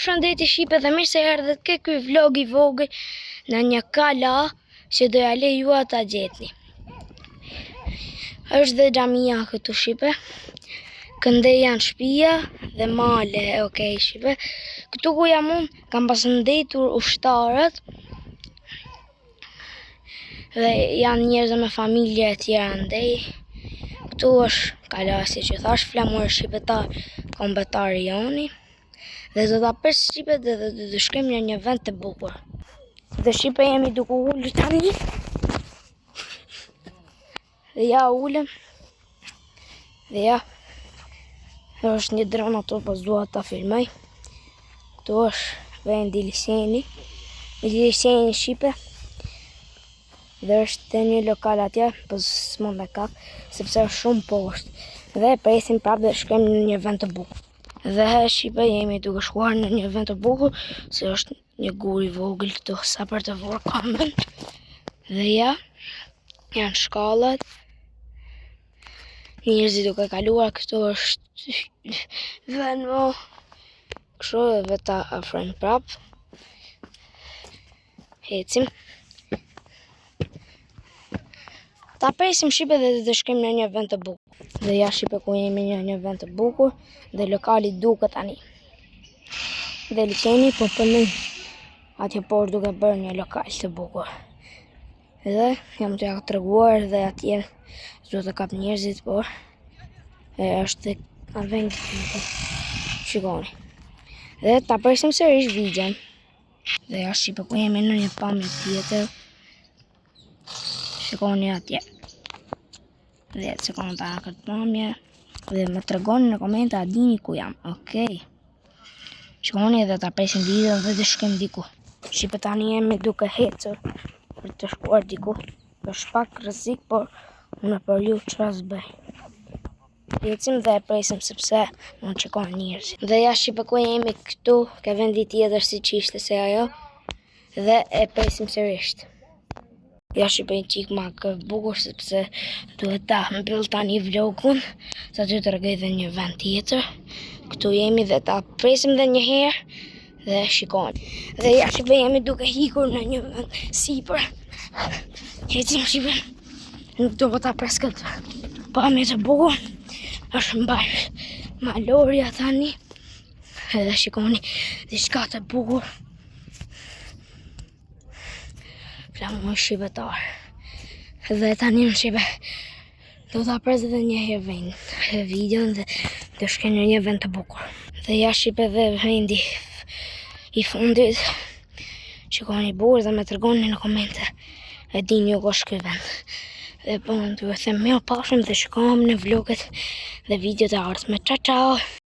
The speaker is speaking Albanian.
Shëndeti Shqipe dhe mirë se erdhët ke ky vlog i vogël në një kala që doja lejua ta gjetni. Është dhe xhamia këtu Shqipe, këndej janë shtëpia dhe male, okay Shqipe. Këtu ku jam unë kam pasëndetur ushtarët dhe janë njerëz me familje e tjera ndej. Këtu është kala si që thash, flamur shqipetar kombëtar joni. Dhe do ta pres Shqipe dhe do të shkojmë në një vend të bukur. Dhe Shqipe jemi duke ulur tani. Dhe ja ulëm. Dhe ja. Është një dron ato, po dua ta filmoj. Këtu është vendi Liseni. Liseni Shqipe. Dhe është te një lokal atje, po s'mund me kap, sepse është shumë poshtë. Dhe presim prapë dhe shkojmë në një vend të bukur. Dhe Shqipe jemi duke shkuar në një vend të bukur, se është një gur i vogël këtu sa për të vur kamën. Dhe ja, janë shkallat. Njerëzit duke kaluar, këtu është vend mo. Kështu dhe vetë afrojmë prap. Ecim. Ta presim Shqipe dhe të shkojmë në një vend të bukur. Dhe ja Shqipe ku jemi në një vend të bukur dhe lokali duket tani. Dhe Liseni po punoj atje por duke bërë një lokal të bukur. Dhe jam t'ja treguar dhe atje duhet të kap njerëzit, por është në vend të shikoni. Dhe ta presim sërish videon. Dhe ja Shqipe ku jemi në një pamje tjetër. Shikoni atje. Dhe sekonda këtë pamje. Dhe më tregoni në komente a dini ku jam, okay? Shikoni dhe ta presim videon dhe të shkojmë diku. Shqipe tani jemi duke hecur për të shkuar diku. Është pak rrezik, por unë për ju çfarë s'bëj. Ecim dhe e presim sepse mund të shikojnë njerëzit. Dhe ja Shqipe ku jemi këtu, ke vendi tjetër siç ishte se ajo. Dhe e presim sërish. Ja Shqipe një qik ma bukur sepse duhet ta mbyll tani vlogun, sa të tregoj dhe një vend tjetër. Këtu jemi dhe ta presim dhe një herë dhe shikoni. Dhe ja Shqipe jemi duke hikur në një vend sipër. Ecim Shqipe. Nuk do ta pres këtë pamje të bukur. Është mbar Maloria tani. Edhe shikoni diçka të bukur. Flamur shqipetar. Dhe tani në Shqipe do ta pres edhe një herë videon dhe të shkojmë në një vend të bukur. Dhe ja Shqipe dhe vendi i fundit. Shikoni bukur dhe më tregoni në komente. E dini ju ku është ky vend. Dhe po ju them mirë pafshim dhe shikojmë në vloget dhe videot e ardhshme. Ciao ciao.